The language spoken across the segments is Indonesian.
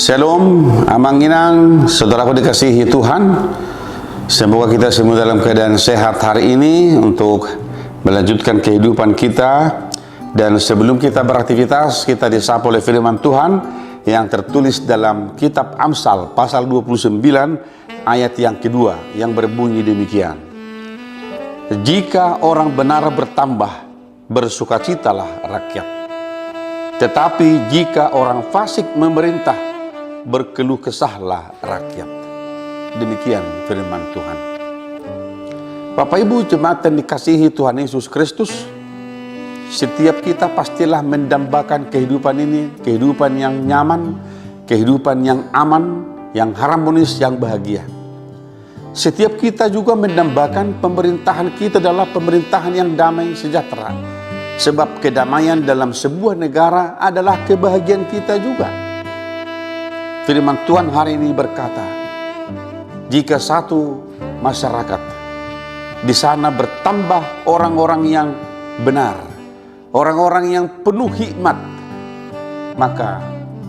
Shalom, amanginang, saudaraku dikasihi Tuhan. Semoga kita semua dalam keadaan sehat hari ini untuk melanjutkan kehidupan kita. Dan sebelum kita beraktivitas, kita disapa oleh firman Tuhan yang tertulis dalam kitab Amsal pasal 29 ayat yang kedua yang berbunyi demikian. Jika orang benar bertambah, bersukacitalah rakyat. Tetapi jika orang fasik memerintah, berkeluh kesahlah rakyat. Demikian firman Tuhan. Bapak Ibu jemaat yang dikasihi Tuhan Yesus Kristus, setiap kita pastilah mendambakan kehidupan ini, kehidupan yang nyaman, kehidupan yang aman, yang harmonis, yang bahagia. Setiap kita juga mendambakan pemerintahan kita adalah pemerintahan yang damai sejahtera. Sebab kedamaian dalam sebuah negara adalah kebahagiaan kita juga. Firman Tuhan hari ini berkata, jika satu masyarakat di sana bertambah orang-orang yang benar, orang-orang yang penuh hikmat, maka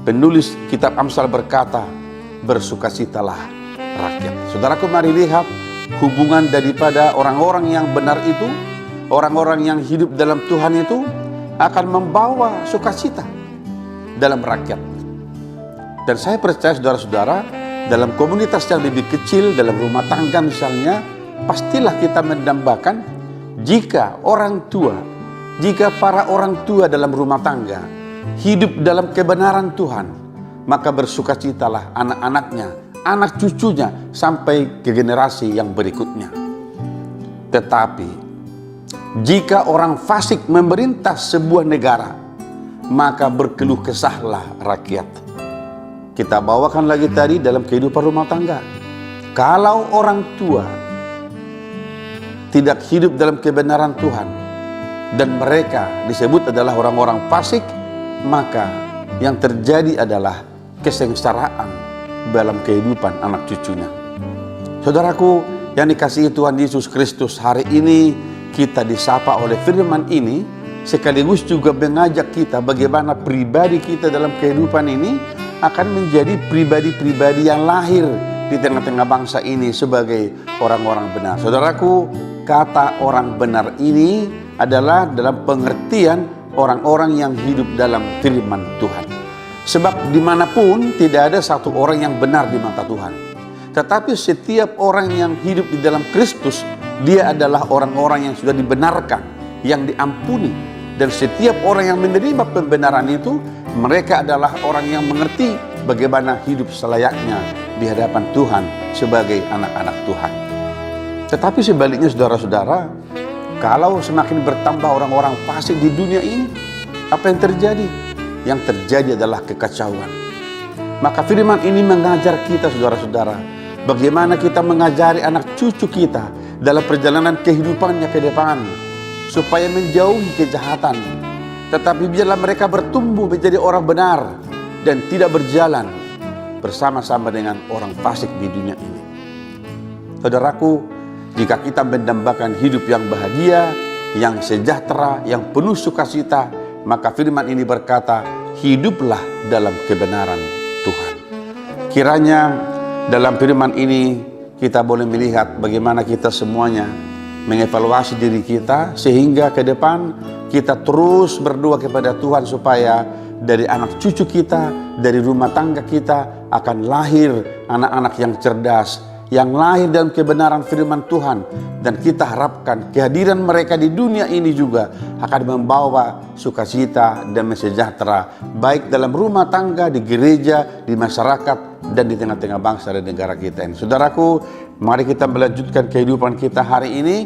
penulis kitab Amsal berkata, bersukacitalah rakyat. Saudaraku, mari lihat hubungan daripada orang-orang yang benar itu, orang-orang yang hidup dalam Tuhan itu akan membawa sukacita dalam rakyat. Dan saya percaya saudara-saudara, dalam komunitas yang lebih kecil, dalam rumah tangga misalnya, pastilah kita mendambakan jika orang tua, jika para orang tua dalam rumah tangga hidup dalam kebenaran Tuhan, maka bersukacitalah anak-anaknya, anak cucunya, sampai ke generasi yang berikutnya. Tetapi jika orang fasik memerintah sebuah negara, maka berkeluh kesahlah rakyat. Kita bawakan lagi tadi dalam kehidupan rumah tangga. Kalau orang tua tidak hidup dalam kebenaran Tuhan dan mereka disebut adalah orang-orang fasik, maka yang terjadi adalah kesengsaraan dalam kehidupan anak cucunya. Saudaraku yang dikasihi Tuhan Yesus Kristus, hari ini kita disapa oleh firman ini sekaligus juga mengajak kita bagaimana pribadi kita dalam kehidupan ini akan menjadi pribadi-pribadi yang lahir di tengah-tengah bangsa ini sebagai orang-orang benar. Saudaraku, kata orang benar ini adalah dalam pengertian orang-orang yang hidup dalam firman Tuhan. Sebab dimanapun tidak ada satu orang yang benar di mata Tuhan. Tetapi setiap orang yang hidup di dalam Kristus, dia adalah orang-orang yang sudah dibenarkan, yang diampuni. Dan setiap orang yang menerima pembenaran itu, mereka adalah orang yang mengerti bagaimana hidup selayaknya di hadapan Tuhan sebagai anak-anak Tuhan. Tetapi sebaliknya saudara-saudara, kalau semakin bertambah orang-orang fasik di dunia ini, apa yang terjadi? Yang terjadi adalah kekacauan. Maka firman ini mengajar kita saudara-saudara, bagaimana kita mengajari anak cucu kita dalam perjalanan kehidupannya ke depan, supaya menjauhi kejahatan. Tetapi biarlah mereka bertumbuh menjadi orang benar dan tidak berjalan bersama-sama dengan orang fasik di dunia ini. Saudaraku, jika kita mendambakan hidup yang bahagia, yang sejahtera, yang penuh sukacita, maka firman ini berkata, hiduplah dalam kebenaran Tuhan. Kiranya dalam firman ini kita boleh melihat bagaimana kita semuanya mengevaluasi diri kita, sehingga ke depan kita terus berdoa kepada Tuhan supaya dari anak cucu kita, dari rumah tangga kita akan lahir anak-anak yang cerdas, yang lahir dalam kebenaran firman Tuhan. Dan kita harapkan kehadiran mereka di dunia ini juga akan membawa sukacita dan sejahtera, baik dalam rumah tangga, di gereja, di masyarakat, dan di tengah-tengah bangsa dan negara kita ini. Saudaraku, mari kita melanjutkan kehidupan kita hari ini,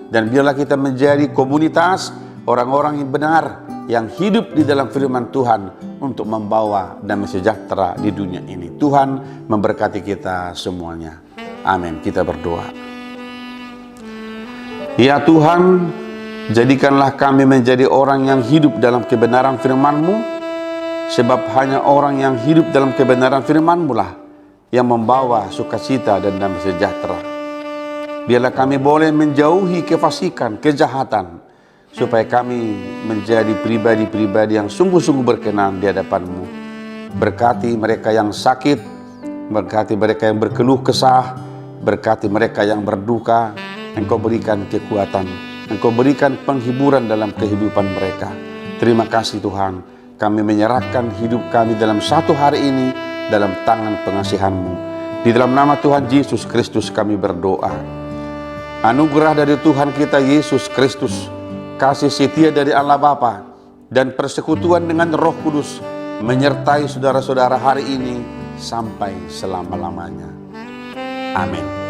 dan biarlah kita menjadi komunitas orang-orang yang benar, yang hidup di dalam firman Tuhan untuk membawa damai sejahtera di dunia ini. Tuhan memberkati kita semuanya. Amin. Kita berdoa. Ya Tuhan, jadikanlah kami menjadi orang yang hidup dalam kebenaran firman-Mu, sebab hanya orang yang hidup dalam kebenaran firman-Mu lah yang membawa sukacita dan damai sejahtera. Biarlah kami boleh menjauhi kefasikan, kejahatan, supaya kami menjadi pribadi-pribadi yang sungguh-sungguh berkenan di hadapan-Mu. Berkati mereka yang sakit, berkati mereka yang berkeluh kesah, berkati mereka yang berduka. Engkau berikan kekuatan, Engkau berikan penghiburan dalam kehidupan mereka. Terima kasih Tuhan, kami menyerahkan hidup kami dalam satu hari ini dalam tangan pengasihan-Mu. Di dalam nama Tuhan Yesus Kristus kami berdoa. Anugerah dari Tuhan kita Yesus Kristus, kasih setia dari Allah Bapa, dan persekutuan dengan Roh Kudus menyertai saudara-saudara hari ini sampai selama-lamanya. Amin.